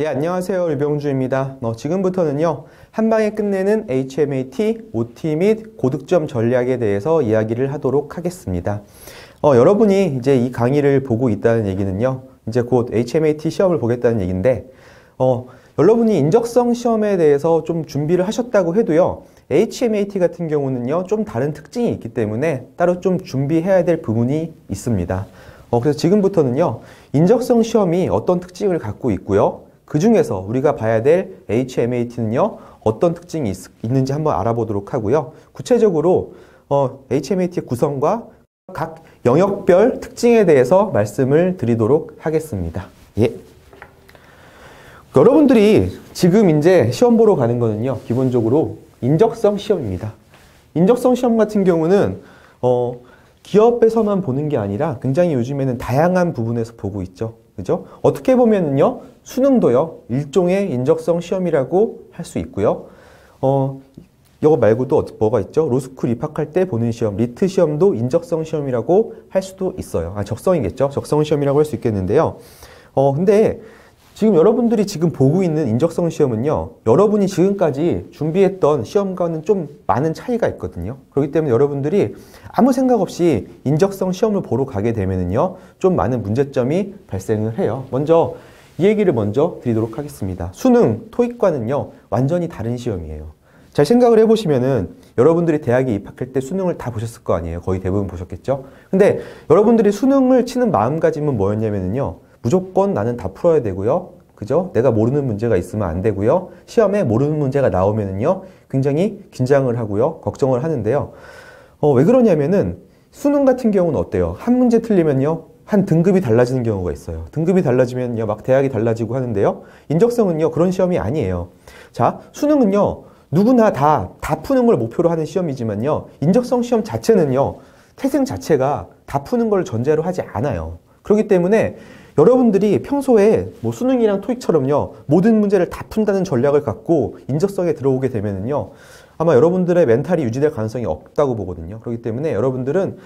예, 안녕하세요. 류병주입니다. 지금부터는요, 한 방에 끝내는 HMAT, OT 및 고득점 전략에 대해서 이야기를 하도록 하겠습니다. 여러분이 이제 이 강의를 보고 있다는 얘기는요, 이제 곧 HMAT 시험을 보겠다는 얘기인데, 여러분이 인적성 시험에 대해서 좀 준비를 하셨다고 해도요, HMAT 같은 경우는요, 좀 다른 특징이 있기 때문에 따로 좀 준비해야 될 부분이 있습니다. 그래서 지금부터는요, 인적성 시험이 어떤 특징을 갖고 있고요, 그 중에서 우리가 봐야 될 HMAT는요, 어떤 특징이 있는지 한번 알아보도록 하고요. 구체적으로 HMAT의 구성과 각 영역별 특징에 대해서 말씀을 드리도록 하겠습니다. 예. 여러분들이 지금 이제 시험 보러 가는 거는요, 기본적으로 인적성 시험입니다. 인적성 시험 같은 경우는 기업에서만 보는 게 아니라 굉장히 요즘에는 다양한 부분에서 보고 있죠. 그죠? 어떻게 보면은요, 수능도요, 일종의 인적성 시험이라고 할 수 있고요. 이거 말고도 뭐가 있죠? 로스쿨 입학할 때 보는 시험, 리트 시험도 인적성 시험이라고 할 수도 있어요. 적성이겠죠? 적성 시험이라고 할 수 있겠는데요. 근데 지금 여러분들이 지금 보고 있는 인적성 시험은요, 여러분이 지금까지 준비했던 시험과는 좀 많은 차이가 있거든요. 그렇기 때문에 여러분들이 아무 생각 없이 인적성 시험을 보러 가게 되면은요, 좀 많은 문제점이 발생을 해요. 먼저 이 얘기를 먼저 드리도록 하겠습니다. 수능, 토익과는요, 완전히 다른 시험이에요. 잘 생각을 해보시면은 여러분들이 대학에 입학할 때 수능을 다 보셨을 거 아니에요. 거의 대부분 보셨겠죠? 근데 여러분들이 수능을 치는 마음가짐은 뭐였냐면요, 무조건 나는 다 풀어야 되고요. 그죠? 내가 모르는 문제가 있으면 안 되고요. 시험에 모르는 문제가 나오면은요, 굉장히 긴장을 하고요. 걱정을 하는데요. 왜 그러냐면은 수능 같은 경우는 어때요? 한 문제 틀리면요, 한 등급이 달라지는 경우가 있어요. 등급이 달라지면요, 막 대학이 달라지고 하는데요. 인적성은요, 그런 시험이 아니에요. 자, 수능은요, 누구나 다 푸는 걸 목표로 하는 시험이지만요, 인적성 시험 자체는요, 태생 자체가 다 푸는 걸 전제로 하지 않아요. 그렇기 때문에 여러분들이 평소에 뭐 수능이랑 토익처럼요, 모든 문제를 다 푼다는 전략을 갖고 인적성에 들어오게 되면은요, 아마 여러분들의 멘탈이 유지될 가능성이 없다고 보거든요. 그렇기 때문에 여러분들은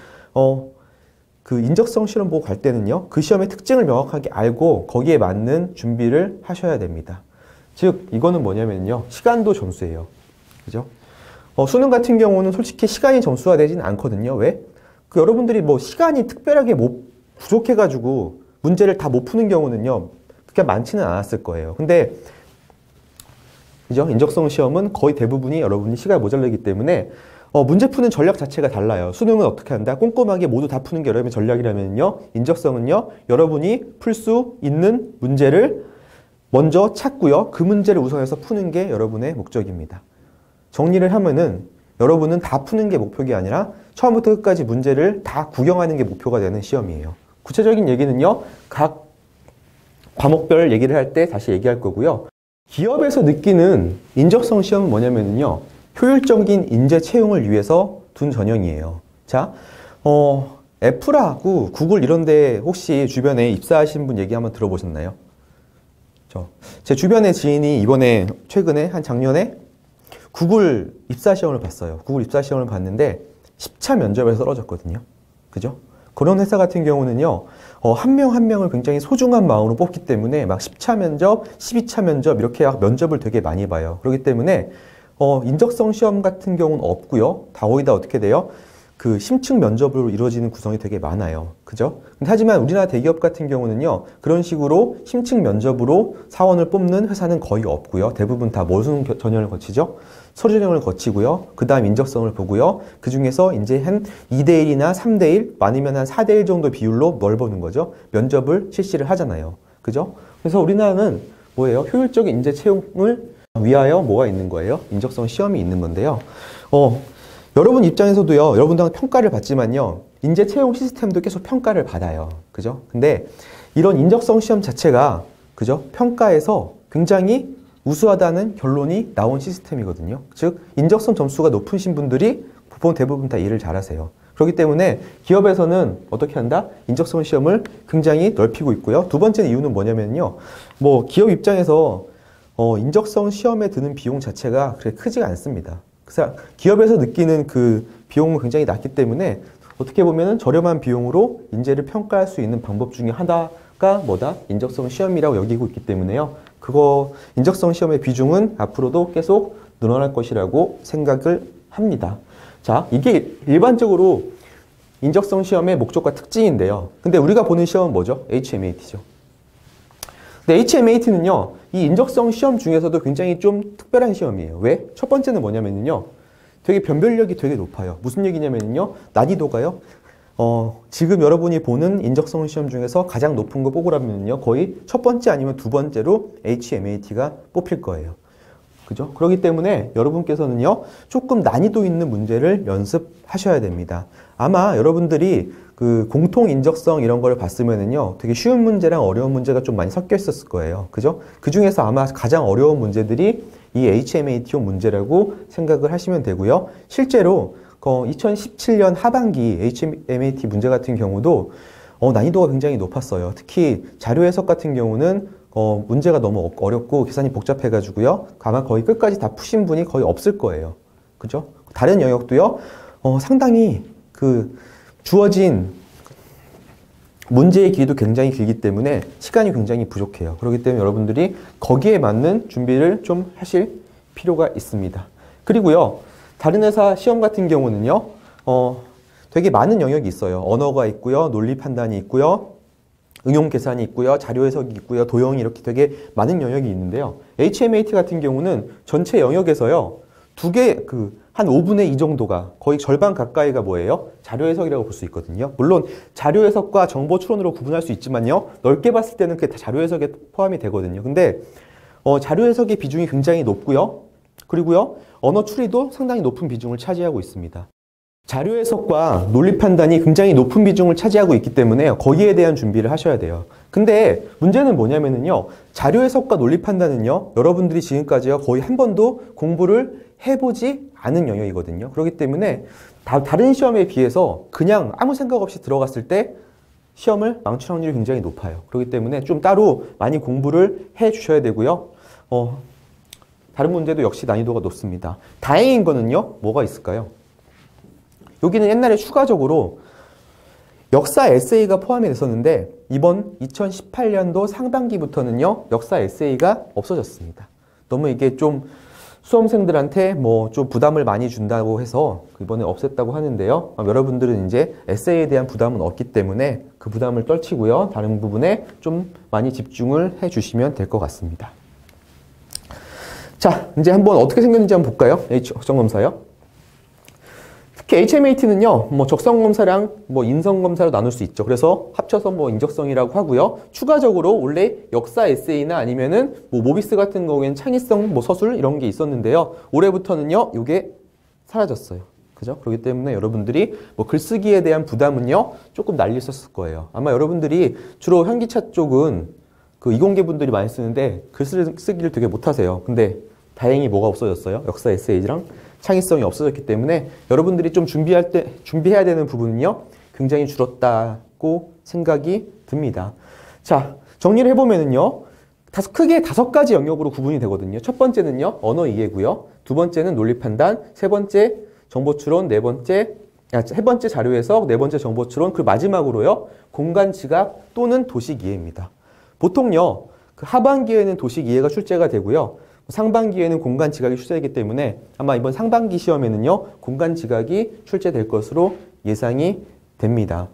그 인적성 시험 보고 갈 때는요, 그 시험의 특징을 명확하게 알고 거기에 맞는 준비를 하셔야 됩니다. 즉 이거는 뭐냐면요, 시간도 점수예요. 그죠? 수능 같은 경우는 솔직히 시간이 점수가 되진 않거든요. 왜? 여러분들이 뭐 시간이 특별하게 부족해가지고 문제를 다 못 푸는 경우는요, 그렇게 많지는 않았을 거예요. 근데 그죠? 인적성 시험은 거의 대부분이 여러분이 시간이 모자라기 때문에 문제 푸는 전략 자체가 달라요. 수능은 어떻게 한다? 꼼꼼하게 모두 다 푸는 게 여러분의 전략이라면요, 인적성은요, 여러분이 풀 수 있는 문제를 먼저 찾고요, 그 문제를 우선해서 푸는 게 여러분의 목적입니다. 정리를 하면은 여러분은 다 푸는 게 목표가 아니라 처음부터 끝까지 문제를 다 구경하는 게 목표가 되는 시험이에요. 구체적인 얘기는요, 각 과목별 얘기를 할 때 다시 얘기할 거고요. 기업에서 느끼는 인적성 시험은 뭐냐면요, 효율적인 인재 채용을 위해서 둔 전형이에요. 자, 애플하고 구글 이런 데 혹시 주변에 입사하신 분 얘기 한번 들어보셨나요? 제 주변의 지인이 이번에 최근에 한 작년에 구글 입사 시험을 봤어요. 구글 입사 시험을 봤는데 10차 면접에서 떨어졌거든요. 그죠? 그런 회사 같은 경우는요, 한 명 한 명을 굉장히 소중한 마음으로 뽑기 때문에 막 10차 면접, 12차 면접 이렇게 면접을 되게 많이 봐요. 그렇기 때문에 인적성 시험 같은 경우는 없고요. 거의 다 어떻게 돼요? 그 심층 면접으로 이루어지는 구성이 되게 많아요. 그죠? 하지만 우리나라 대기업 같은 경우는요, 그런 식으로 심층 면접으로 사원을 뽑는 회사는 거의 없고요. 대부분 다 모순 전형을 거치죠. 서류 전형을 거치고요. 그 다음 인적성을 보고요. 그 중에서 이제 한 2대1이나 3대1, 많으면 한 4대1 정도 비율로 뭘 보는 거죠? 면접을 실시를 하잖아요. 그죠? 그래서 우리나라는 뭐예요? 효율적인 인재 채용을 위하여 뭐가 있는 거예요? 인적성 시험이 있는 건데요. 여러분 입장에서도요, 여러분들은 평가를 받지만요, 인재 채용 시스템도 계속 평가를 받아요. 그죠? 근데 이런 인적성 시험 자체가, 그죠? 평가에서 굉장히 우수하다는 결론이 나온 시스템이거든요. 즉, 인적성 점수가 높으신 분들이 대부분 다 일을 잘하세요. 그렇기 때문에 기업에서는 어떻게 한다? 인적성 시험을 굉장히 넓히고 있고요. 두 번째 이유는 뭐냐면요, 뭐 기업 입장에서 인적성 시험에 드는 비용 자체가 그렇게 크지가 않습니다. 그래서 기업에서 느끼는 그 비용은 굉장히 낮기 때문에 어떻게 보면 저렴한 비용으로 인재를 평가할 수 있는 방법 중에 하나가 뭐다? 인적성 시험이라고 여기고 있기 때문에요. 그거 인적성 시험의 비중은 앞으로도 계속 늘어날 것이라고 생각을 합니다. 자, 이게 일반적으로 인적성 시험의 목적과 특징인데요. 근데 우리가 보는 시험은 뭐죠? HMAT죠. 근데 HMAT는요, 이 인적성 시험 중에서도 굉장히 좀 특별한 시험이에요. 왜? 첫 번째는 뭐냐면요, 되게 변별력이 되게 높아요. 무슨 얘기냐면요, 난이도가요, 지금 여러분이 보는 인적성 시험 중에서 가장 높은 거 뽑으라면요, 거의 첫 번째 아니면 두 번째로 HMAT가 뽑힐 거예요. 그죠? 그렇기 때문에 여러분께서는요, 조금 난이도 있는 문제를 연습하셔야 됩니다. 아마 여러분들이 그 공통 인적성 이런 걸 봤으면은요, 되게 쉬운 문제랑 어려운 문제가 좀 많이 섞여 있었을 거예요. 그죠? 그 중에서 아마 가장 어려운 문제들이 이 HMAT용 문제라고 생각을 하시면 되고요. 실제로 2017년 하반기 HMAT 문제 같은 경우도 난이도가 굉장히 높았어요. 특히 자료 해석 같은 경우는 문제가 너무 어렵고 계산이 복잡해가지고요. 아마 거의 끝까지 다 푸신 분이 거의 없을 거예요. 그죠? 다른 영역도요. 상당히 그 주어진 문제의 길이도 굉장히 길기 때문에 시간이 굉장히 부족해요. 그렇기 때문에 여러분들이 거기에 맞는 준비를 좀 하실 필요가 있습니다. 그리고요, 다른 회사 시험 같은 경우는요, 되게 많은 영역이 있어요. 언어가 있고요, 논리 판단이 있고요, 응용 계산이 있고요, 자료 해석이 있고요, 도형이 이렇게 되게 많은 영역이 있는데요. HMAT 같은 경우는 전체 영역에서요, 한 5분의 2 정도가, 거의 절반 가까이가 뭐예요? 자료 해석이라고 볼 수 있거든요. 물론 자료 해석과 정보 추론으로 구분할 수 있지만요, 넓게 봤을 때는 그게 다 자료 해석에 포함이 되거든요. 근데 자료 해석의 비중이 굉장히 높고요. 그리고요, 언어 추리도 상당히 높은 비중을 차지하고 있습니다. 자료 해석과 논리 판단이 굉장히 높은 비중을 차지하고 있기 때문에 거기에 대한 준비를 하셔야 돼요. 근데 문제는 뭐냐면요, 자료 해석과 논리 판단은요, 여러분들이 지금까지요, 거의 한 번도 공부를 해보지 않은 영역이거든요. 그렇기 때문에 다른 시험에 비해서 그냥 아무 생각 없이 들어갔을 때 시험을 망칠 확률이 굉장히 높아요. 그렇기 때문에 좀 따로 많이 공부를 해 주셔야 되고요. 다른 문제도 역시 난이도가 높습니다. 다행인 거는요, 뭐가 있을까요? 여기는 옛날에 추가적으로 역사 에세이가 포함이 됐었는데 이번 2018년도 상반기부터는요, 역사 에세이가 없어졌습니다. 너무 이게 좀 수험생들한테 좀 부담을 많이 준다고 해서 이번에 없앴다고 하는데요. 여러분들은 이제 에세이에 대한 부담은 없기 때문에 그 부담을 떨치고요, 다른 부분에 좀 많이 집중을 해 주시면 될 것 같습니다. 자, 이제 한번 어떻게 생겼는지 한번 볼까요? 적성검사요. 특히 HMAT는요, 적성검사랑 인성검사로 나눌 수 있죠. 그래서 합쳐서 인적성이라고 하고요. 추가적으로 원래 역사 에세이나 아니면은 모비스 같은 경우에는 창의성 서술 이런 게 있었는데요. 올해부터는요, 이게 사라졌어요. 그죠? 그렇기 때문에 여러분들이 글쓰기에 대한 부담은요, 조금 날리셨을 거예요. 아마 여러분들이 주로 현기차 쪽은 그 이공계 분들이 많이 쓰는데 글쓰기를 되게 못하세요. 근데 다행히 뭐가 없어졌어요? 역사 에세이랑 창의성이 없어졌기 때문에 여러분들이 좀 준비해야 되는 부분은요, 굉장히 줄었다고 생각이 듭니다. 자, 정리를 해보면은요, 크게 5가지 영역으로 구분이 되거든요. 첫 번째는요, 언어 이해고요. 두 번째는 논리 판단, 세 번째 정보 추론, 세 번째 자료 해석, 네 번째 정보 추론, 그리고 마지막으로요, 공간 지각 또는 도식 이해입니다. 보통요, 그 하반기에는 도식 이해가 출제가 되고요. 상반기에는 공간 지각이 출제되기 때문에 아마 이번 상반기 시험에는요, 공간 지각이 출제될 것으로 예상이 됩니다.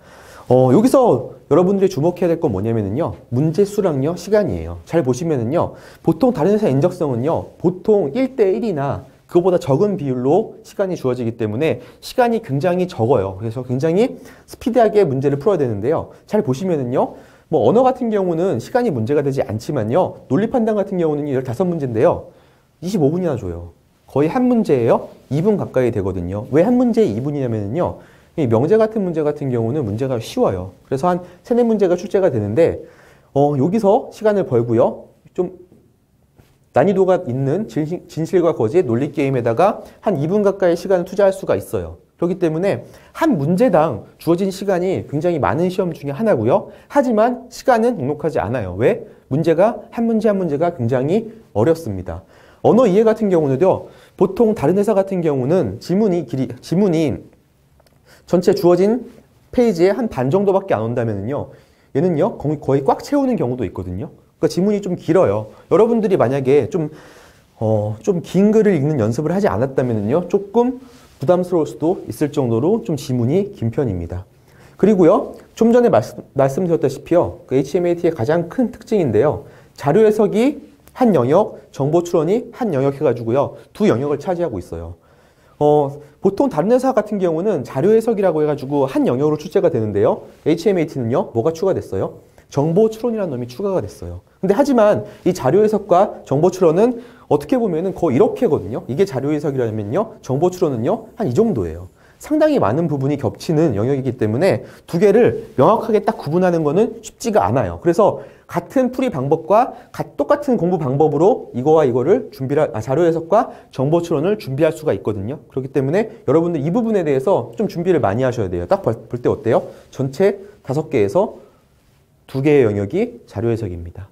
여기서 여러분들이 주목해야 될 건 뭐냐면요, 문제 수랑요, 시간이에요. 잘 보시면은요, 보통 다른 회사 인적성은요, 보통 1대1이나 그거보다 적은 비율로 시간이 주어지기 때문에 시간이 굉장히 적어요. 그래서 굉장히 스피디하게 문제를 풀어야 되는데요. 잘 보시면은요, 언어 같은 경우는 시간이 문제가 되지 않지만요, 논리 판단 같은 경우는 15문제인데요. 25분이나 줘요. 거의 한 문제예요. 2분 가까이 되거든요. 왜 한 문제에 2분이냐면요, 이 명제 같은 문제 같은 경우는 문제가 쉬워요. 그래서 한 3, 4문제가 출제가 되는데, 여기서 시간을 벌고요, 좀 난이도가 있는 진실과 거짓 논리 게임에다가 한 2분 가까이 시간을 투자할 수가 있어요. 그렇기 때문에 한 문제당 주어진 시간이 굉장히 많은 시험 중에 하나고요. 하지만 시간은 넉넉하지 않아요. 왜? 문제가 한 문제 한 문제가 굉장히 어렵습니다. 언어 이해 같은 경우는요, 보통 다른 회사 같은 경우는 지문이 전체 주어진 페이지에 한 반 정도밖에 안 온다면요, 얘는요, 거의 꽉 채우는 경우도 있거든요. 그러니까 지문이 좀 길어요. 여러분들이 만약에 좀 긴 글을 읽는 연습을 하지 않았다면요, 조금 부담스러울 수도 있을 정도로 좀 지문이 긴 편입니다. 그리고요, 좀 전에 말씀드렸다시피요, 그 HMAT의 가장 큰 특징인데요, 자료 해석이 한 영역, 정보 추론이 한 영역 해가지고요, 두 영역을 차지하고 있어요. 보통 다른 회사 같은 경우는 자료 해석이라고 해가지고 한 영역으로 출제가 되는데요, HMAT는요, 뭐가 추가됐어요? 정보 추론이라는 놈이 추가가 됐어요. 근데 하지만 이 자료 해석과 정보 추론은 어떻게 보면은 거의 이렇게거든요. 이게 자료 해석이라면요, 정보 추론은요, 한 이 정도예요. 상당히 많은 부분이 겹치는 영역이기 때문에 두 개를 명확하게 딱 구분하는 거는 쉽지가 않아요. 그래서 같은 풀이 방법과 똑같은 공부 방법으로 이거와 이거를 자료 해석과 정보 추론을 준비할 수가 있거든요. 그렇기 때문에 여러분들 이 부분에 대해서 좀 준비를 많이 하셔야 돼요. 딱 볼 때 어때요? 전체 5개에서 2개의 영역이 자료 해석입니다.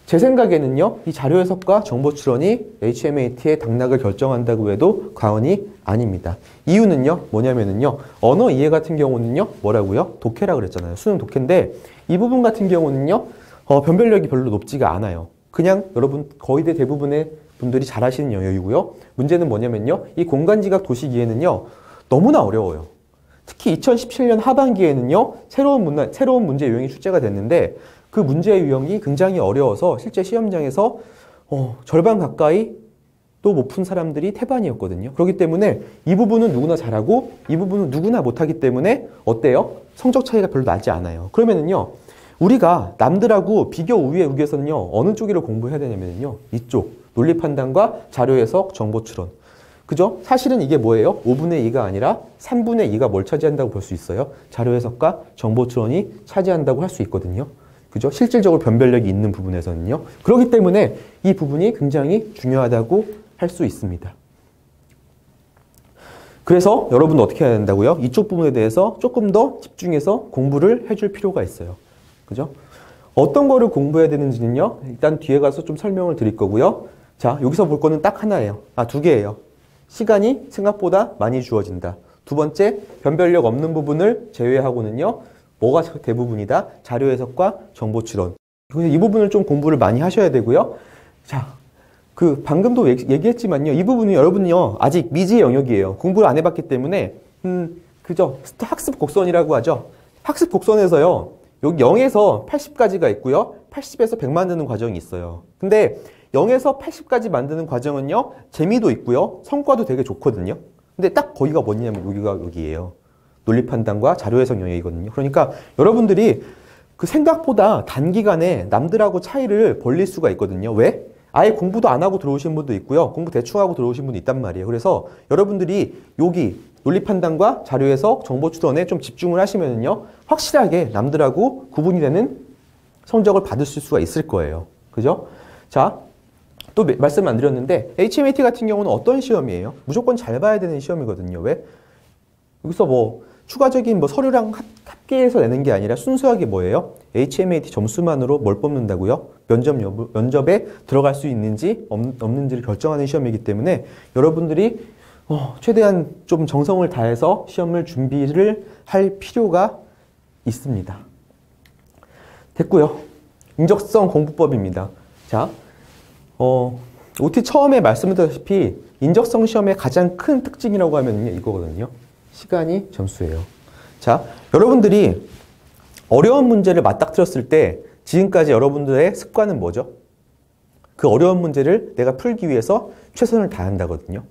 제 생각에는요, 이 자료 해석과 정보 추론이 HMAT의 당락을 결정한다고 해도 과언이 아닙니다. 이유는요, 뭐냐면은요, 언어 이해 같은 경우는요, 뭐라고요? 독해라 그랬잖아요. 수능 독해인데, 이 부분 같은 경우는요, 변별력이 별로 높지가 않아요. 그냥 여러분 거의 대부분의 분들이 잘 하시는 영역이고요. 문제는 뭐냐면요, 이 공간지각 도시기에는요, 너무나 어려워요. 특히 2017년 하반기에는요, 새로운 문제 유형이 출제가 됐는데, 그 문제 유형이 굉장히 어려워서 실제 시험장에서 절반 가까이 또 못 푼 사람들이 태반이었거든요. 그렇기 때문에 이 부분은 누구나 잘하고 이 부분은 누구나 못하기 때문에 어때요? 성적 차이가 별로 나지 않아요. 그러면은요, 우리가 남들하고 비교 우위에서는요, 어느 쪽으로 공부해야 되냐면요, 이쪽 논리 판단과 자료 해석, 정보 추론. 그죠? 사실은 이게 뭐예요? 5분의 2가 아니라 3분의 2가 뭘 차지한다고 볼 수 있어요? 자료 해석과 정보 추론이 차지한다고 할 수 있거든요. 그죠? 실질적으로 변별력이 있는 부분에서는요. 그렇기 때문에 이 부분이 굉장히 중요하다고 할 수 있습니다. 그래서 여러분은 어떻게 해야 된다고요? 이쪽 부분에 대해서 조금 더 집중해서 공부를 해줄 필요가 있어요. 그죠? 어떤 거를 공부해야 되는지는요, 일단 뒤에 가서 좀 설명을 드릴 거고요. 자, 여기서 볼 거는 딱 하나예요. 2개예요. 시간이 생각보다 많이 주어진다. 두 번째, 변별력 없는 부분을 제외하고는요, 뭐가 대부분이다? 자료 해석과 정보 추론. 이 부분을 좀 공부를 많이 하셔야 되고요. 자, 방금도 얘기했지만요, 이 부분은 여러분요, 아직 미지의 영역이에요. 공부를 안 해봤기 때문에, 그죠? 학습 곡선이라고 하죠. 학습 곡선에서요, 여기 0에서 80까지가 있고요, 80에서 100 만드는 과정이 있어요. 근데 0에서 80까지 만드는 과정은요, 재미도 있고요, 성과도 되게 좋거든요. 근데 딱 거기가 뭐냐면 여기예요. 논리 판단과 자료 해석 영역이거든요. 그러니까 여러분들이 그 생각보다 단기간에 남들하고 차이를 벌릴 수가 있거든요. 왜? 아예 공부도 안 하고 들어오신 분도 있고요, 공부 대충 하고 들어오신 분도 있단 말이에요. 그래서 여러분들이 여기 논리 판단과 자료 해석, 정보 추론에 좀 집중을 하시면요, 확실하게 남들하고 구분이 되는 성적을 받으실 수가 있을 거예요. 그죠? 자, 또 말씀 안 드렸는데 HMAT 같은 경우는 어떤 시험이에요? 무조건 잘 봐야 되는 시험이거든요. 왜? 여기서 추가적인 서류랑 합계해서 내는 게 아니라 순수하게 뭐예요? HMAT 점수만으로 뭘 뽑는다고요? 면접에 들어갈 수 있는지 없는지를 결정하는 시험이기 때문에 여러분들이 최대한 좀 정성을 다해서 시험을 준비를 할 필요가 있습니다. 됐고요. 인적성 공부법입니다. 자, OT 처음에 말씀드렸다시피 인적성 시험의 가장 큰 특징이라고 하면 이거거든요. 시간이 점수예요. 자, 여러분들이 어려운 문제를 맞닥뜨렸을 때 지금까지 여러분들의 습관은 뭐죠? 그 어려운 문제를 내가 풀기 위해서 최선을 다한다거든요.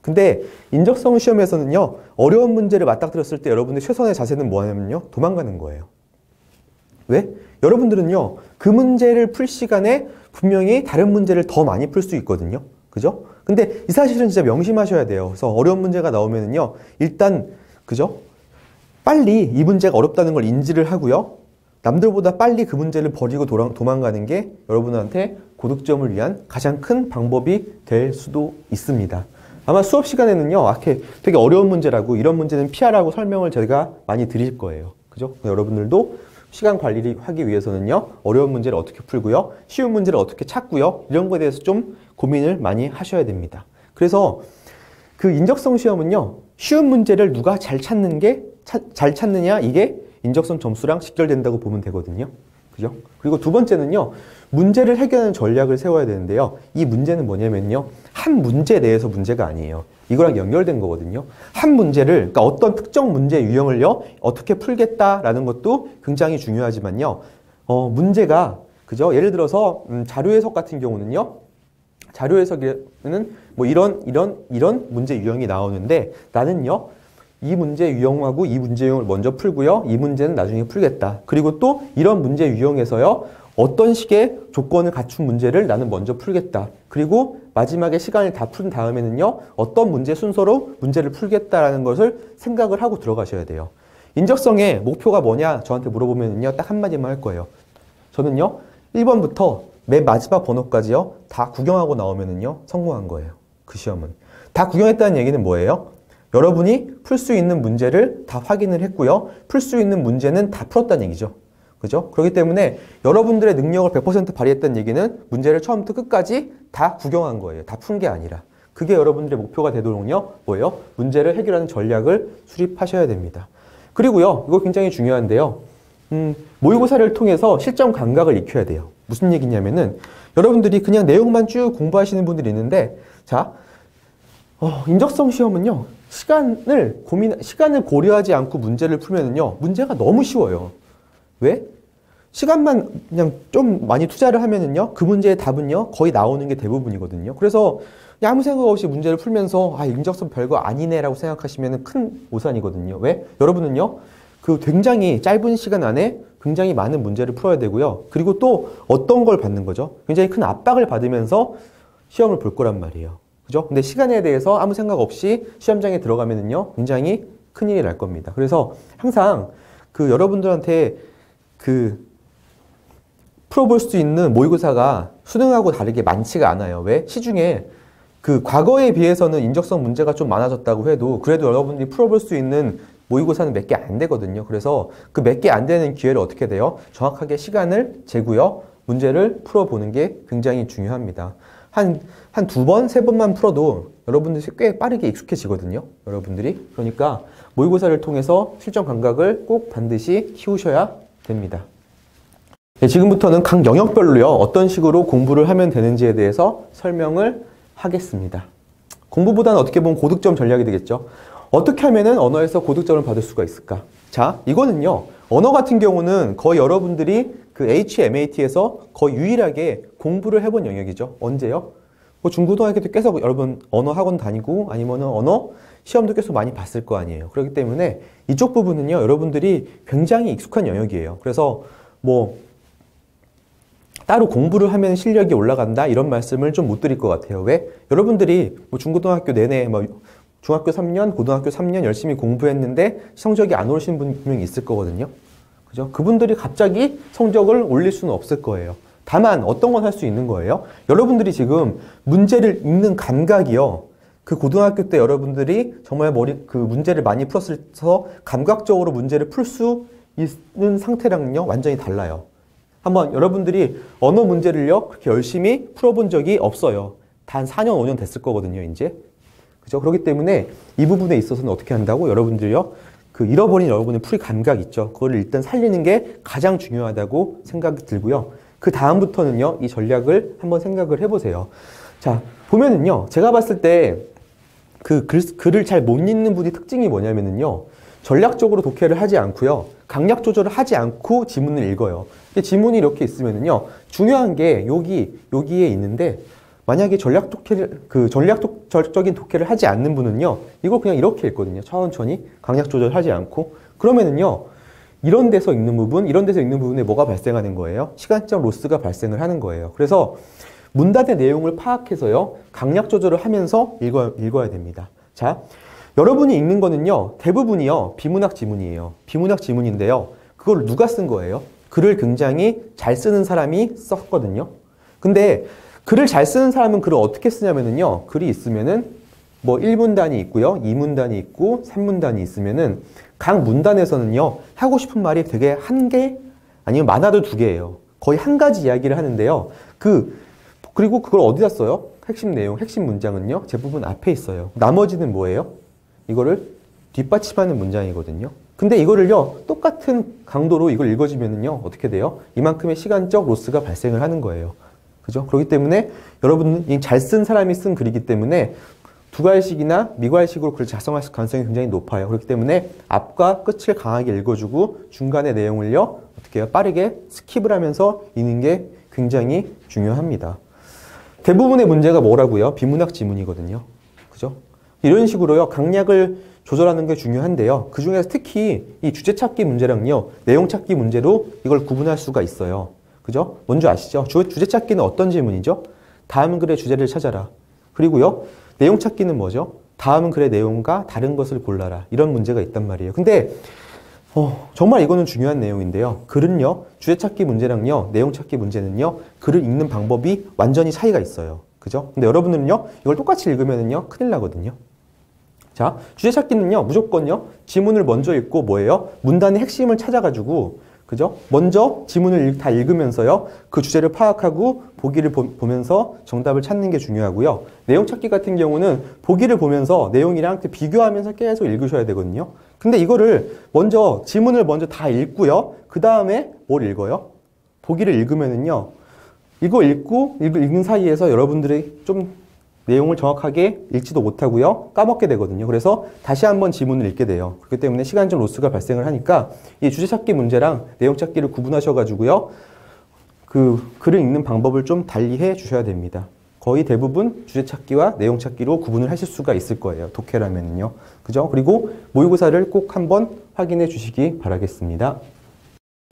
근데 인적성 시험에서는요, 어려운 문제를 맞닥뜨렸을 때 여러분의 최선의 자세는 뭐냐면요, 도망가는 거예요. 왜? 여러분들은요, 그 문제를 풀 시간에 분명히 다른 문제를 더 많이 풀 수 있거든요. 그죠? 근데 이 사실은 진짜 명심하셔야 돼요. 그래서 어려운 문제가 나오면은요, 일단, 그죠? 빨리 이 문제가 어렵다는 걸 인지를 하고요, 남들보다 빨리 그 문제를 버리고 도망가는 게 여러분한테 고득점을 위한 가장 큰 방법이 될 수도 있습니다. 아마 수업 시간에는요, 되게 어려운 문제라고, 이런 문제는 피하라고 설명을 제가 많이 드릴 거예요. 그죠? 여러분들도 시간 관리를 하기 위해서는요, 어려운 문제를 어떻게 풀고요, 쉬운 문제를 어떻게 찾고요, 이런 거에 대해서 좀 고민을 많이 하셔야 됩니다. 그래서 그 인적성 시험은요, 쉬운 문제를 누가 잘 찾느냐, 이게 인적성 점수랑 직결된다고 보면 되거든요. 그죠? 그리고 두 번째는요, 문제를 해결하는 전략을 세워야 되는데요. 이 문제는 뭐냐면요, 한 문제 내에서 문제가 아니에요. 이거랑 연결된 거거든요. 한 문제를, 그러니까 어떤 특정 문제 유형을요, 어떻게 풀겠다라는 것도 굉장히 중요하지만요, 문제가, 그죠? 예를 들어서, 자료 해석 같은 경우는요, 자료 해석에는 뭐 이런 문제 유형이 나오는데 나는요, 이 문제 유형하고 이 문제 유형을 먼저 풀고요, 이 문제는 나중에 풀겠다. 그리고 또 이런 문제 유형에서요, 어떤 식의 조건을 갖춘 문제를 나는 먼저 풀겠다. 그리고 마지막에 시간을 다 푼 다음에는요, 어떤 문제 순서로 문제를 풀겠다라는 것을 생각을 하고 들어가셔야 돼요. 인적성의 목표가 뭐냐 저한테 물어보면요, 딱 한마디만 할 거예요. 저는요, 1번부터 맨 마지막 번호까지요, 다 구경하고 나오면은요, 성공한 거예요. 그 시험은. 다 구경했다는 얘기는 뭐예요? 여러분이 풀 수 있는 문제를 다 확인을 했고요. 풀 수 있는 문제는 다 풀었다는 얘기죠. 그죠? 그렇기 때문에 여러분들의 능력을 100% 발휘했다는 얘기는 문제를 처음부터 끝까지 다 구경한 거예요. 다 푼 게 아니라. 그게 여러분들의 목표가 되도록요, 뭐예요? 문제를 해결하는 전략을 수립하셔야 됩니다. 그리고요, 이거 굉장히 중요한데요. 모의고사를 통해서 실전 감각을 익혀야 돼요. 무슨 얘기냐면은, 여러분들이 그냥 내용만 쭉 공부하시는 분들이 있는데, 자, 인적성 시험은요, 시간을 고려하지 않고 문제를 풀면은요, 문제가 너무 쉬워요. 왜? 시간만 그냥 좀 많이 투자를 하면은요, 그 문제의 답은요, 거의 나오는 게 대부분이거든요. 그래서 그냥 아무 생각 없이 문제를 풀면서, 인적성 별거 아니네라고 생각하시면은 큰 오산이거든요. 왜? 여러분은요, 그 굉장히 짧은 시간 안에 굉장히 많은 문제를 풀어야 되고요. 그리고 또 어떤 걸 받는 거죠? 굉장히 큰 압박을 받으면서 시험을 볼 거란 말이에요. 그죠? 근데 시간에 대해서 아무 생각 없이 시험장에 들어가면은요, 굉장히 큰일이 날 겁니다. 그래서 항상 여러분들한테 풀어볼 수 있는 모의고사가 수능하고 다르게 많지가 않아요. 왜? 시중에 과거에 비해서는 인적성 문제가 좀 많아졌다고 해도 그래도 여러분들이 풀어볼 수 있는 모의고사는 몇 개 안 되거든요. 그래서 그 몇 개 안 되는 기회를 어떻게 돼요? 정확하게 시간을 재고요, 문제를 풀어보는 게 굉장히 중요합니다. 한 두 번, 세 번만 풀어도 여러분들이 꽤 빠르게 익숙해지거든요. 여러분들이. 그러니까 모의고사를 통해서 실전 감각을 꼭 반드시 키우셔야 됩니다. 네, 지금부터는 각 영역별로요, 어떤 식으로 공부를 하면 되는지에 대해서 설명을 하겠습니다. 공부보다는 어떻게 보면 고득점 전략이 되겠죠. 어떻게 하면은 언어에서 고득점을 받을 수가 있을까? 자, 이거는요, 언어 같은 경우는 거의 여러분들이 HMAT에서 거의 유일하게 공부를 해본 영역이죠. 언제요? 중고등학교 때 계속 여러분 언어 학원 다니고 아니면은 언어 시험도 계속 많이 봤을 거 아니에요. 그렇기 때문에 이쪽 부분은요, 여러분들이 굉장히 익숙한 영역이에요. 그래서 따로 공부를 하면 실력이 올라간다 이런 말씀을 좀 못 드릴 것 같아요. 왜? 여러분들이 중고등학교 내내 중학교 3년, 고등학교 3년 열심히 공부했는데 성적이 안 오르신 분 분명히 있을 거거든요. 그죠? 그분들이 갑자기 성적을 올릴 수는 없을 거예요. 다만 어떤 건 할 수 있는 거예요? 여러분들이 지금 문제를 읽는 감각이요, 고등학교 때 여러분들이 정말 문제를 많이 풀었어서 감각적으로 문제를 풀 수 있는 상태랑요, 완전히 달라요. 한번 여러분들이 언어 문제를요, 그렇게 열심히 풀어본 적이 없어요. 단 4년, 5년 됐을 거거든요, 이제. 그죠? 그렇기 때문에 이 부분에 있어서는 어떻게 한다고? 여러분들이요, 잃어버린 여러분의 풀이 감각 있죠. 그거를 일단 살리는 게 가장 중요하다고 생각이 들고요. 그 다음부터는요, 이 전략을 한번 생각을 해보세요. 자, 보면은요, 제가 봤을 때 글을 잘 못 읽는 분의 특징이 뭐냐면은요, 전략적으로 독해를 하지 않고요, 강약 조절을 하지 않고 지문을 읽어요. 지문이 이렇게 있으면은요, 중요한 게 여기에 있는데, 만약에 전략적인 독해를 하지 않는 분은요, 이걸 그냥 이렇게 읽거든요. 천천히 강약 조절하지 않고. 그러면은요, 이런 데서 읽는 부분에 뭐가 발생하는 거예요? 시간적 로스가 발생을 하는 거예요. 그래서 문단의 내용을 파악해서요, 강약 조절을 하면서 읽어야 됩니다. 자, 여러분이 읽는 거는요, 대부분이요, 비문학 지문이에요. 비문학 지문인데요, 그걸 누가 쓴 거예요? 글을 굉장히 잘 쓰는 사람이 썼거든요. 근데 글을 잘 쓰는 사람은 글을 어떻게 쓰냐면은요, 글이 있으면은 1문단이 있고요, 2문단이 있고 3문단이 있으면은 각 문단에서는요, 하고 싶은 말이 되게 한 개 아니면 많아도 두 개예요. 거의 한 가지 이야기를 하는데요. 그리고 그걸 어디다 써요? 핵심 내용, 핵심 문장은요, 대부분 앞에 있어요. 나머지는 뭐예요? 이거를 뒷받침하는 문장이거든요. 근데 이거를요, 똑같은 강도로 이걸 읽어주면은요, 어떻게 돼요? 이만큼의 시간적 로스가 발생을 하는 거예요. 그죠? 그렇기 때문에 여러분이 잘 쓴 사람이 쓴 글이기 때문에 두괄식이나 미괄식으로 글을 작성할 가능성이 굉장히 높아요. 그렇기 때문에 앞과 끝을 강하게 읽어주고 중간의 내용을요, 어떻게 해요? 빠르게 스킵을 하면서 읽는 게 굉장히 중요합니다. 대부분의 문제가 뭐라고요? 비문학 지문이거든요. 그죠? 이런 식으로요, 강약을 조절하는 게 중요한데요. 그 중에서 특히 이 주제 찾기 문제랑요, 내용 찾기 문제로 이걸 구분할 수가 있어요. 그죠? 뭔지 아시죠? 주제 찾기는 어떤 질문이죠? 다음 글의 주제를 찾아라. 그리고요, 내용 찾기는 뭐죠? 다음 글의 내용과 다른 것을 골라라. 이런 문제가 있단 말이에요. 근데 정말 이거는 중요한 내용인데요. 글은요, 주제 찾기 문제랑요, 내용 찾기 문제는요, 글을 읽는 방법이 완전히 차이가 있어요. 그죠? 근데 여러분들은요, 이걸 똑같이 읽으면은요, 큰일 나거든요. 자, 주제 찾기는요, 무조건요, 지문을 먼저 읽고 뭐예요? 문단의 핵심을 찾아가지고, 그죠? 먼저 지문을 다 읽으면서요, 그 주제를 파악하고 보기를 보면서 정답을 찾는 게 중요하고요. 내용 찾기 같은 경우는 보기를 보면서 내용이랑 비교하면서 계속 읽으셔야 되거든요. 근데 이거를 먼저, 지문을 먼저 다 읽고요. 그 다음에 뭘 읽어요? 보기를 읽으면은요, 이거 읽는 사이에서 여러분들이 좀 내용을 정확하게 읽지도 못하고요. 까먹게 되거든요. 그래서 다시 한번 지문을 읽게 돼요. 그렇기 때문에 시간적 로스가 발생을 하니까 이 주제 찾기 문제랑 내용 찾기를 구분하셔가지고요. 그 글을 읽는 방법을 좀 달리 해 주셔야 됩니다. 거의 대부분 주제 찾기와 내용 찾기로 구분을 하실 수가 있을 거예요. 독해라면요. 그죠? 그리고 모의고사를 꼭 한번 확인해 주시기 바라겠습니다.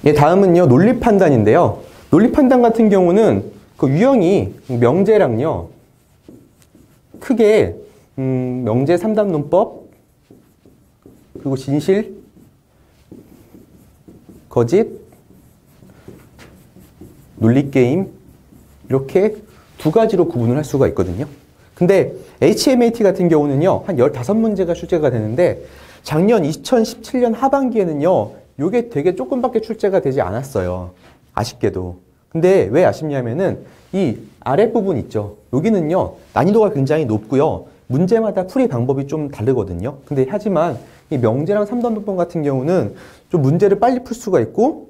예, 다음은요. 논리 판단인데요. 논리 판단 같은 경우는 그 유형이 명제랑요. 크게 명제 3단 논법, 그리고 진실, 거짓, 논리게임 이렇게 두 가지로 구분을 할 수가 있거든요. 근데 HMAT 같은 경우는요, 한 15문제가 출제가 되는데 작년 2017년 하반기에는요, 요게 되게 조금밖에 출제가 되지 않았어요. 아쉽게도. 근데 왜 아쉽냐면은 이 아랫부분 있죠. 여기는요, 난이도가 굉장히 높고요. 문제마다 풀이 방법이 좀 다르거든요. 근데 하지만 이 명제랑 3단 논법 같은 경우는 좀 문제를 빨리 풀 수가 있고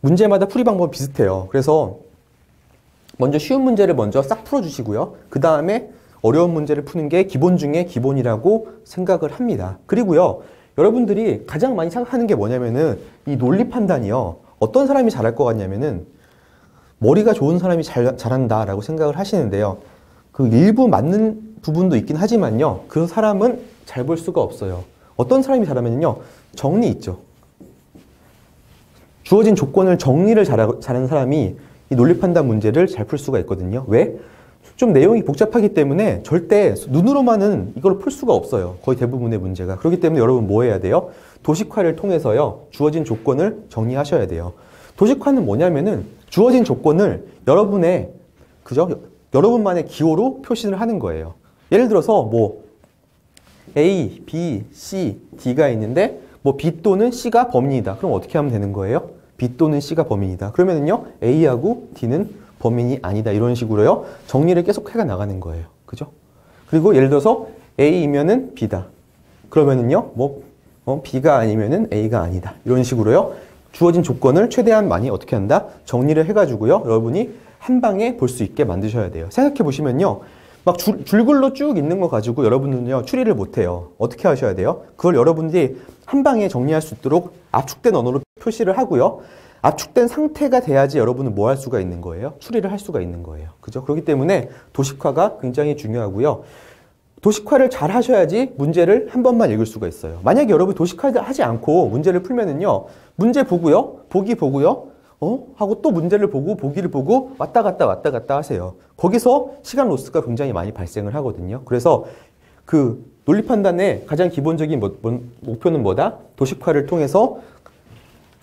문제마다 풀이 방법이 비슷해요. 그래서 먼저 쉬운 문제를 먼저 싹 풀어주시고요. 그 다음에 어려운 문제를 푸는 게 기본 중에 기본이라고 생각을 합니다. 그리고요, 여러분들이 가장 많이 생각하는 게 뭐냐면은 이 논리 판단이요. 어떤 사람이 잘할 것 같냐면은 머리가 좋은 사람이 잘한다라고 생각을 하시는데요. 그 일부 맞는 부분도 있긴 하지만요. 그 사람은 잘 볼 수가 없어요. 어떤 사람이 잘하면요. 정리 있죠. 주어진 조건을 정리를 잘하는 사람이 이 논리 판단 문제를 잘 풀 수가 있거든요. 왜? 좀 내용이 복잡하기 때문에 절대 눈으로만은 이걸 풀 수가 없어요. 거의 대부분의 문제가. 그렇기 때문에 여러분 뭐 해야 돼요? 도식화를 통해서요. 주어진 조건을 정리하셔야 돼요. 도식화는 뭐냐면은 주어진 조건을 여러분의, 그죠? 여러분만의 기호로 표시를 하는 거예요. 예를 들어서 뭐 A, B, C, D가 있는데 뭐 B 또는 C가 범인이다. 그럼 어떻게 하면 되는 거예요? B 또는 C가 범인이다. 그러면은요, A하고 D는 범인이 아니다. 이런 식으로요, 정리를 계속 해가 나가는 거예요. 그죠? 그리고 예를 들어서 A이면은 B다. 그러면은요, B가 아니면은 A가 아니다. 이런 식으로요, 주어진 조건을 최대한 많이 어떻게 한다? 정리를 해가지고요, 여러분이 한 방에 볼 수 있게 만드셔야 돼요. 생각해 보시면요, 막 줄글로 쭉 있는 거 가지고 여러분은요, 추리를 못 해요. 어떻게 하셔야 돼요? 그걸 여러분들이 한 방에 정리할 수 있도록 압축된 언어로 표시를 하고요. 압축된 상태가 돼야지 여러분은 뭐 할 수가 있는 거예요? 추리를 할 수가 있는 거예요. 그죠? 그렇기 때문에 도식화가 굉장히 중요하고요. 도식화를 잘 하셔야지 문제를 한 번만 읽을 수가 있어요. 만약에 여러분이 도식화하지 않고 문제를 풀면은요, 문제 보고요, 보기 보고요, 하고 또 문제를 보고 보기를 보고 왔다 갔다 하세요. 거기서 시간 로스가 굉장히 많이 발생을 하거든요. 그래서 그 논리 판단의 가장 기본적인 목표는 뭐다? 도식화를 통해서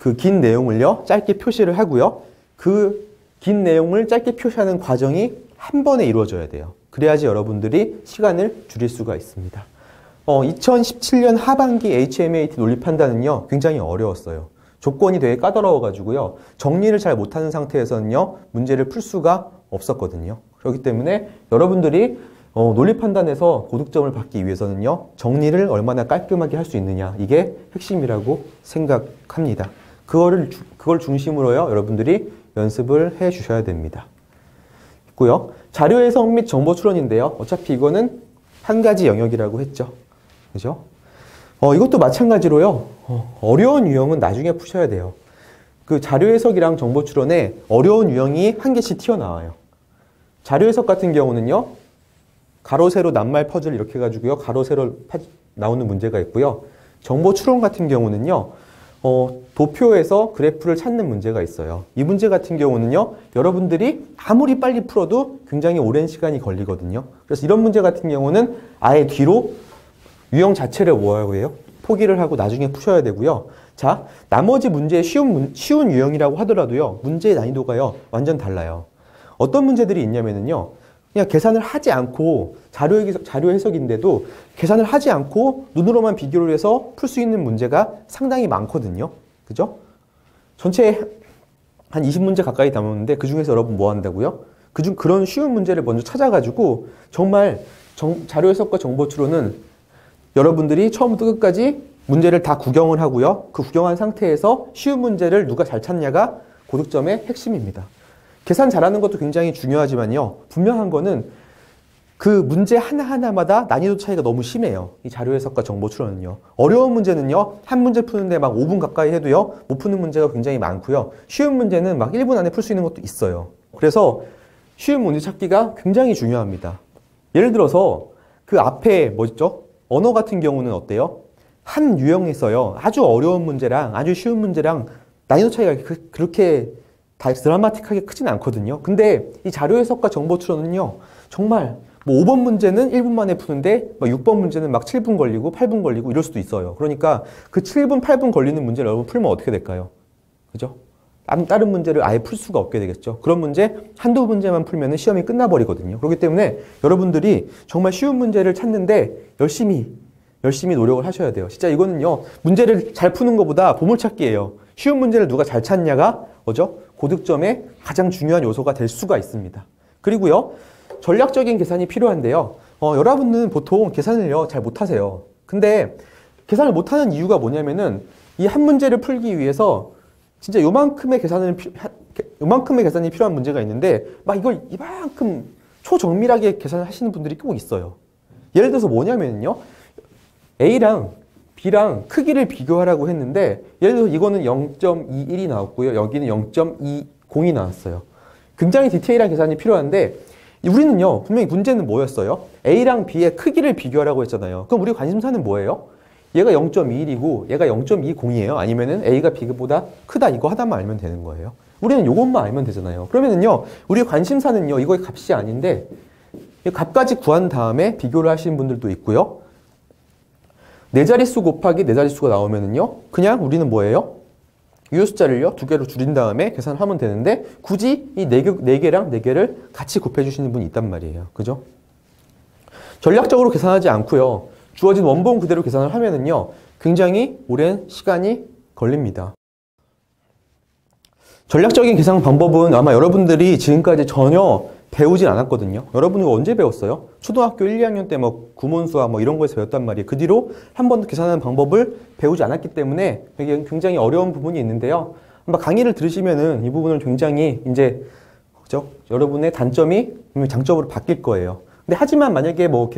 그 긴 내용을요, 짧게 표시를 하고요. 그 긴 내용을 짧게 표시하는 과정이 한 번에 이루어져야 돼요. 그래야지 여러분들이 시간을 줄일 수가 있습니다. 2017년 하반기 HMAT 논리 판단은요, 굉장히 어려웠어요. 조건이 되게 까다로워가지고요, 정리를 잘 못하는 상태에서는요, 문제를 풀 수가 없었거든요. 그렇기 때문에 여러분들이 논리 판단에서 고득점을 받기 위해서는요, 정리를 얼마나 깔끔하게 할 수 있느냐, 이게 핵심이라고 생각합니다. 그걸 중심으로요, 여러분들이 연습을 해 주셔야 됩니다. 있고요. 자료 해석 및 정보 추론인데요. 어차피 이거는 한 가지 영역이라고 했죠. 그죠? 이것도 마찬가지로요. 어려운 유형은 나중에 푸셔야 돼요. 그 자료 해석이랑 정보 추론에 어려운 유형이 한 개씩 튀어나와요. 자료 해석 같은 경우는요. 가로, 세로, 낱말, 퍼즐 이렇게 해가지고요. 가로, 세로 나오는 문제가 있고요. 정보 추론 같은 경우는요. 도표에서 그래프를 찾는 문제가 있어요. 이 문제 같은 경우는요. 여러분들이 아무리 빨리 풀어도 굉장히 오랜 시간이 걸리거든요. 그래서 이런 문제 같은 경우는 아예 뒤로 유형 자체를 뭐라고 해요? 포기를 하고 나중에 푸셔야 되고요. 자, 나머지 문제의 쉬운 유형이라고 하더라도요. 문제의 난이도가요. 완전 달라요. 어떤 문제들이 있냐면요. 그냥 계산을 하지 않고 자료 해석인데도 계산을 하지 않고 눈으로만 비교를 해서 풀 수 있는 문제가 상당히 많거든요. 그죠? 전체 한 20문제 가까이 담았는데 그 중에서 여러분 뭐 한다고요? 그런 쉬운 문제를 먼저 찾아가지고 정말 자료 해석과 정보 추론은 여러분들이 처음부터 끝까지 문제를 다 구경을 하고요. 그 구경한 상태에서 쉬운 문제를 누가 잘 찾냐가 고득점의 핵심입니다. 계산 잘하는 것도 굉장히 중요하지만요. 분명한 거는 그 문제 하나하나마다 난이도 차이가 너무 심해요. 이 자료 해석과 정보 추론은요. 어려운 문제는요. 한 문제 푸는데 막 5분 가까이 해도요. 못 푸는 문제가 굉장히 많고요. 쉬운 문제는 막 1분 안에 풀 수 있는 것도 있어요. 그래서 쉬운 문제 찾기가 굉장히 중요합니다. 예를 들어서 그 앞에 뭐죠? 언어 같은 경우는 어때요? 한 유형에서요. 아주 어려운 문제랑 아주 쉬운 문제랑 난이도 차이가 그렇게 드라마틱하게 크진 않거든요. 근데 이 자료 해석과 정보 추론은요. 정말 뭐 5번 문제는 1분 만에 푸는데 막 6번 문제는 막 7분 걸리고 8분 걸리고 이럴 수도 있어요. 그러니까 그 7분, 8분 걸리는 문제를 여러분 풀면 어떻게 될까요? 그죠? 다른 문제를 아예 풀 수가 없게 되겠죠. 그런 문제 한두 문제만 풀면 시험이 끝나버리거든요. 그렇기 때문에 여러분들이 정말 쉬운 문제를 찾는데 열심히 노력을 하셔야 돼요. 진짜 이거는요. 문제를 잘 푸는 것보다 보물찾기예요. 쉬운 문제를 누가 잘 찾냐가 뭐죠? 고득점의 가장 중요한 요소가 될 수가 있습니다. 그리고요. 전략적인 계산이 필요한데요. 여러분은 보통 계산을요. 잘 못하세요. 근데 계산을 못하는 이유가 뭐냐면은 이 한 문제를 풀기 위해서 진짜 요만큼의 계산이 필요한 문제가 있는데 막 이걸 이만큼 초정밀하게 계산을 하시는 분들이 꼭 있어요. 예를 들어서 뭐냐면요. A랑 B랑 크기를 비교하라고 했는데 예를 들어서 이거는 0.21이 나왔고요. 여기는 0.20이 나왔어요. 굉장히 디테일한 계산이 필요한데 우리는요. 분명히 문제는 뭐였어요? A랑 B의 크기를 비교하라고 했잖아요. 그럼 우리 관심사는 뭐예요? 얘가 0.21이고 얘가 0.20이에요. 아니면은 A가 B보다 크다 이거 하나만 알면 되는 거예요. 우리는 이것만 알면 되잖아요. 그러면은요. 우리 관심사는요. 이거의 값이 아닌데 이 값까지 구한 다음에 비교를 하시는 분들도 있고요. 네 자릿수 곱하기 네 자릿수가 나오면은요. 그냥 우리는 뭐예요? 유효 숫자를요. 2개로 줄인 다음에 계산을 하면 되는데 굳이 이 4개랑 4개를 같이 곱해 주시는 분이 있단 말이에요. 그죠? 전략적으로 계산하지 않고요. 주어진 원본 그대로 계산을 하면은요. 굉장히 오랜 시간이 걸립니다. 전략적인 계산 방법은 아마 여러분들이 지금까지 전혀 배우진 않았거든요. 여러분 이거 언제 배웠어요? 초등학교 1, 2학년 때 뭐 구문수학 뭐 이런 거에서 배웠단 말이에요. 그 뒤로 한 번도 계산하는 방법을 배우지 않았기 때문에 이게 굉장히 어려운 부분이 있는데요. 한번 강의를 들으시면은 이 부분을 굉장히 이제 그죠? 여러분의 단점이 장점으로 바뀔 거예요. 근데 하지만 만약에 뭐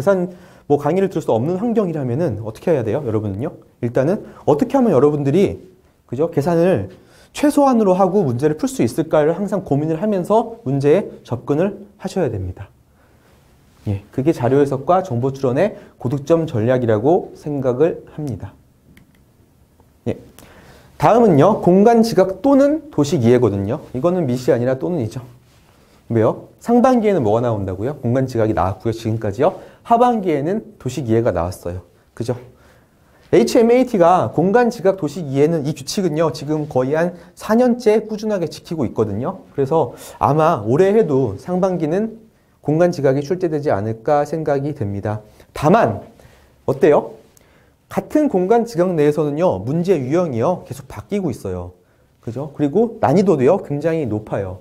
강의를 들을 수 없는 환경이라면은 어떻게 해야 돼요? 여러분은요? 일단은 어떻게 하면 여러분들이 그죠? 계산을 최소한으로 하고 문제를 풀 수 있을까를 항상 고민을 하면서 문제에 접근을 하셔야 됩니다. 예, 그게 자료 해석과 정보 추론의 고득점 전략이라고 생각을 합니다. 예, 다음은요. 공간 지각 또는 도식 이해거든요. 이거는 미시 아니라 또는이죠. 왜요? 상반기에는 뭐가 나온다고요? 공간 지각이 나왔고요. 지금까지요. 하반기에는 도식 이해가 나왔어요. 그죠? HMAT가 공간 지각 도식 이해는 이 규칙은요. 지금 거의 한 4년째 꾸준하게 지키고 있거든요. 그래서 아마 올해 해도 상반기는 공간 지각이 출제되지 않을까 생각이 됩니다. 다만 어때요? 같은 공간 지각 내에서는요. 문제 유형이요. 계속 바뀌고 있어요. 그죠? 그리고 난이도도요. 굉장히 높아요.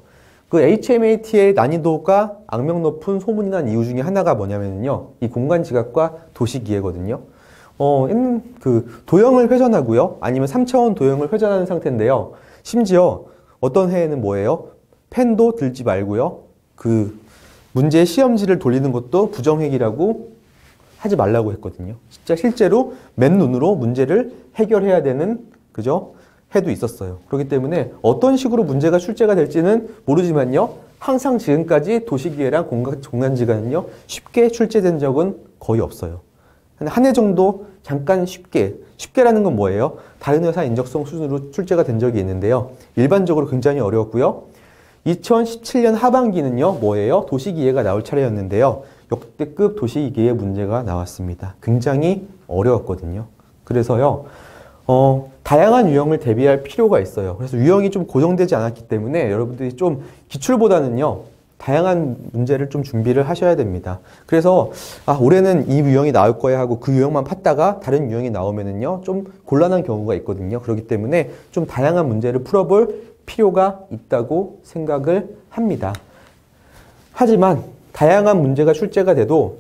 그 HMAT의 난이도가 악명 높은 소문이 난 이유 중에 하나가 뭐냐면요. 이 공간지각과 도시기회거든요. 그 도형을 회전하고요. 아니면 3차원 도형을 회전하는 상태인데요. 심지어 어떤 해에는 뭐예요? 펜도 들지 말고요. 그 문제의 시험지를 돌리는 것도 부정행위라고 하지 말라고 했거든요. 진짜 실제로 맨눈으로 문제를 해결해야 되는 그죠? 해도 있었어요. 그렇기 때문에 어떤 식으로 문제가 출제가 될지는 모르지만요. 항상 지금까지 도시기회랑 공간지각은요. 쉽게 출제된 적은 거의 없어요. 한 해 정도 잠깐 쉽게라는 건 뭐예요? 다른 회사 인적성 수준으로 출제가 된 적이 있는데요. 일반적으로 굉장히 어려웠고요. 2017년 하반기는요. 뭐예요? 도시기회가 나올 차례였는데요. 역대급 도시기회 문제가 나왔습니다. 굉장히 어려웠거든요. 그래서요. 다양한 유형을 대비할 필요가 있어요. 그래서 유형이 좀 고정되지 않았기 때문에 여러분들이 좀 기출보다는요. 다양한 문제를 좀 준비를 하셔야 됩니다. 그래서 올해는 이 유형이 나올 거야 하고 그 유형만 팠다가 다른 유형이 나오면은요. 좀 곤란한 경우가 있거든요. 그렇기 때문에 좀 다양한 문제를 풀어볼 필요가 있다고 생각을 합니다. 하지만 다양한 문제가 출제가 돼도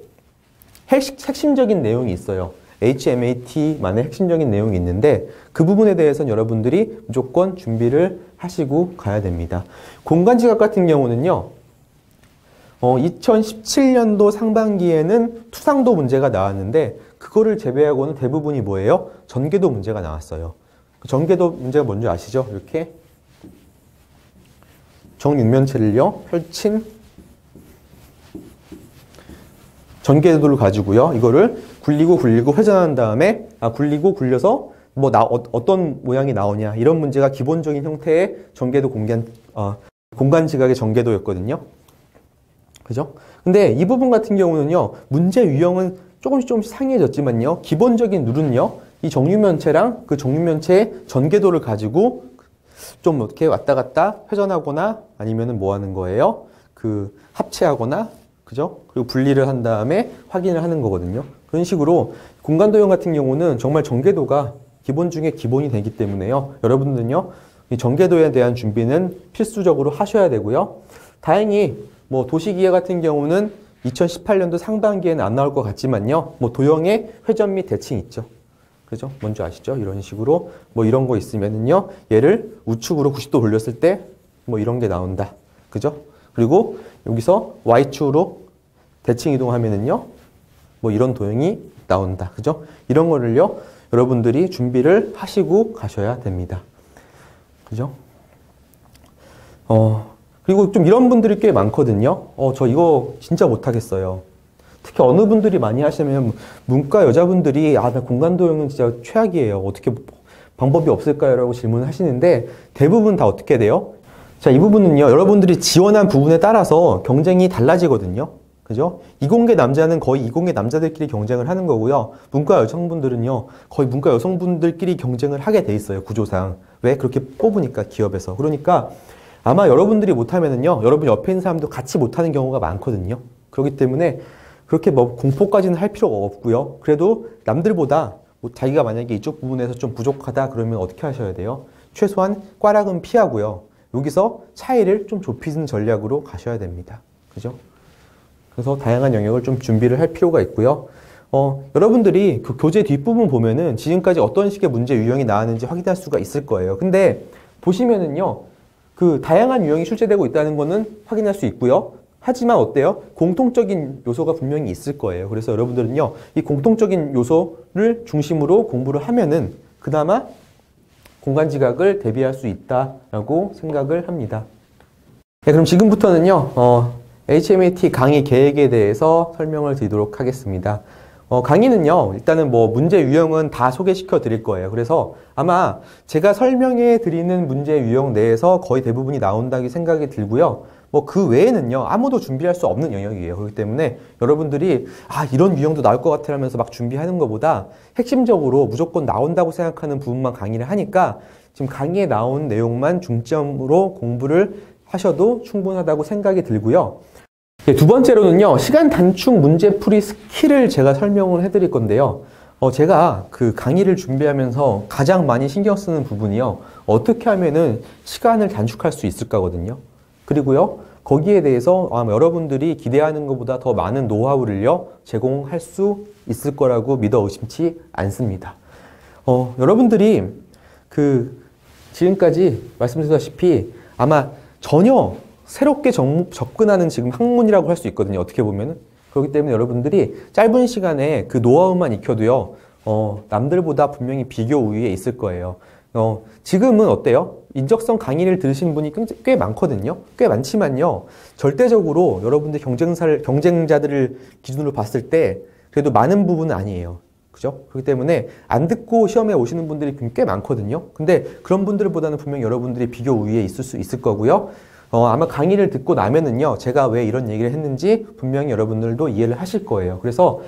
핵심적인 내용이 있어요. HMAT만의 핵심적인 내용이 있는데 그 부분에 대해서는 여러분들이 무조건 준비를 하시고 가야 됩니다. 공간지각 같은 경우는요. 2017년도 상반기에는 투상도 문제가 나왔는데 그거를 제외하고는 대부분이 뭐예요? 전개도 문제가 나왔어요. 전개도 문제가 뭔지 아시죠? 이렇게 정육면체를요. 펼친 전개도를 가지고요. 이거를 굴리고 회전한 다음에 굴리고 굴려서 어떤 모양이 나오냐 이런 문제가 기본적인 형태의 전개도 공간지각의 전개도였거든요. 그죠? 근데 이 부분 같은 경우는요. 문제 유형은 조금씩 상이해졌지만요. 기본적인 룰은요. 이 정육면체랑 그 정육면체의 전개도를 가지고 좀 이렇게 왔다 갔다 회전하거나 아니면은 뭐 하는 거예요? 그 합체하거나 그죠? 그리고 분리를 한 다음에 확인을 하는 거거든요. 그런 식으로 공간도형 같은 경우는 정말 전개도가 기본 중에 기본이 되기 때문에요. 여러분들은요. 이 전개도에 대한 준비는 필수적으로 하셔야 되고요. 다행히 뭐 도시기회 같은 경우는 2018년도 상반기에는 안 나올 것 같지만요. 뭐 도형의 회전 및 대칭 있죠. 그죠? 뭔지 아시죠? 이런 식으로 뭐 이런 거 있으면은요. 얘를 우측으로 90도 돌렸을 때 뭐 이런 게 나온다. 그죠? 그리고 여기서 Y축으로 대칭 이동하면은요. 뭐 이런 도형이 나온다. 그죠? 이런 거를요. 여러분들이 준비를 하시고 가셔야 됩니다. 그죠? 그리고 좀 이런 분들이 꽤 많거든요. 저 이거 진짜 못하겠어요. 특히 어느 분들이 많이 하시면 문과 여자분들이 나 공간도형은 진짜 최악이에요. 어떻게 방법이 없을까요? 라고 질문을 하시는데 대부분 다 어떻게 돼요? 자, 이 부분은요. 여러분들이 지원한 부분에 따라서 경쟁이 달라지거든요. 그죠? 이공계 남자는 거의 이공계 남자들끼리 경쟁을 하는 거고요. 문과 여성분들은요. 거의 문과 여성분들끼리 경쟁을 하게 돼 있어요. 구조상. 왜? 그렇게 뽑으니까 기업에서. 그러니까 아마 여러분들이 못하면은요. 여러분 옆에 있는 사람도 같이 못하는 경우가 많거든요. 그렇기 때문에 그렇게 뭐 공포까지는 할 필요가 없고요. 그래도 남들보다 뭐 자기가 만약에 이쪽 부분에서 좀 부족하다 그러면 어떻게 하셔야 돼요? 최소한 꽈락은 피하고요. 여기서 차이를 좀 좁히는 전략으로 가셔야 됩니다. 그죠? 그래서 다양한 영역을 좀 준비를 할 필요가 있고요. 여러분들이 그 교재 뒷부분 보면은 지금까지 어떤 식의 문제 유형이 나왔는지 확인할 수가 있을 거예요. 근데 보시면은요. 그 다양한 유형이 출제되고 있다는 거는 확인할 수 있고요. 하지만 어때요? 공통적인 요소가 분명히 있을 거예요. 그래서 여러분들은요. 이 공통적인 요소를 중심으로 공부를 하면은 그나마 공간지각을 대비할 수 있다라고 생각을 합니다. 네, 그럼 지금부터는요. HMAT 강의 계획에 대해서 설명을 드리도록 하겠습니다. 강의는요. 일단은 뭐 문제 유형은 다 소개시켜 드릴 거예요. 그래서 아마 제가 설명해 드리는 문제 유형 내에서 거의 대부분이 나온다고 생각이 들고요. 뭐 그 외에는요. 아무도 준비할 수 없는 영역이에요. 그렇기 때문에 여러분들이 이런 유형도 나올 것 같아 하면서 막 준비하는 것보다 핵심적으로 무조건 나온다고 생각하는 부분만 강의를 하니까 지금 강의에 나온 내용만 중점으로 공부를 하셔도 충분하다고 생각이 들고요. 두 번째로는요. 시간 단축 문제풀이 스킬을 제가 설명을 해드릴 건데요. 제가 그 강의를 준비하면서 가장 많이 신경 쓰는 부분이요. 어떻게 하면은 시간을 단축할 수 있을까거든요. 그리고요, 거기에 대해서 아마 여러분들이 기대하는 것보다 더 많은 노하우를요, 제공할 수 있을 거라고 믿어 의심치 않습니다. 여러분들이 지금까지 말씀드렸다시피 아마 전혀 새롭게 접근하는 지금 학문이라고 할 수 있거든요. 어떻게 보면은. 그렇기 때문에 여러분들이 짧은 시간에 그 노하우만 익혀도요, 남들보다 분명히 비교 우위에 있을 거예요. 지금은 어때요? 인적성 강의를 들으신 분이 꽤 많거든요. 꽤 많지만요. 절대적으로 여러분들 경쟁자들을 기준으로 봤을 때 그래도 많은 부분은 아니에요. 그죠? 그렇기 때문에 안 듣고 시험에 오시는 분들이 꽤 많거든요. 근데 그런 분들보다는 분명히 여러분들이 비교 우위에 있을 수 있을 거고요. 아마 강의를 듣고 나면은요, 제가 왜 이런 얘기를 했는지 분명히 여러분들도 이해를 하실 거예요. 그래서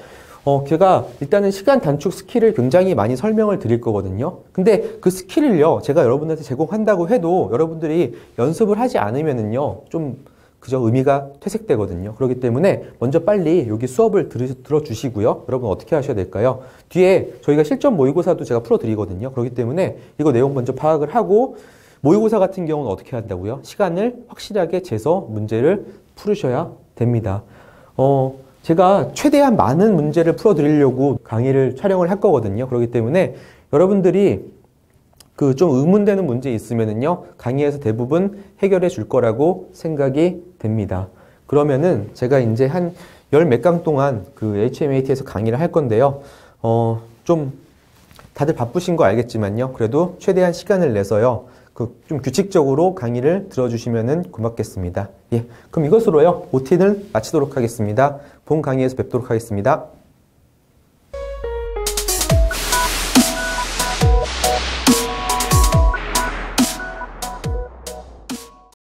제가 일단은 시간 단축 스킬을 굉장히 많이 설명을 드릴 거거든요. 근데 그 스킬을요, 제가 여러분한테 제공한다고 해도 여러분들이 연습을 하지 않으면은요, 좀 그저 의미가 퇴색되거든요. 그렇기 때문에 먼저 빨리 여기 수업을 들어주시고요. 여러분 어떻게 하셔야 될까요? 뒤에 저희가 실전 모의고사도 제가 풀어드리거든요. 그렇기 때문에 이거 내용 먼저 파악을 하고, 모의고사 같은 경우는 어떻게 한다고요? 시간을 확실하게 재서 문제를 풀으셔야 됩니다. 제가 최대한 많은 문제를 풀어드리려고 강의를 촬영을 할 거거든요. 그렇기 때문에 여러분들이 좀 의문되는 문제 있으면은요, 강의에서 대부분 해결해 줄 거라고 생각이 됩니다. 그러면은 제가 이제 한 열 몇 강 동안 HMAT에서 강의를 할 건데요. 좀 다들 바쁘신 거 알겠지만요. 그래도 최대한 시간을 내서요, 좀 규칙적으로 강의를 들어주시면은 고맙겠습니다. 예, 그럼 이것으로요, OT는 마치도록 하겠습니다. 본 강의에서 뵙도록 하겠습니다.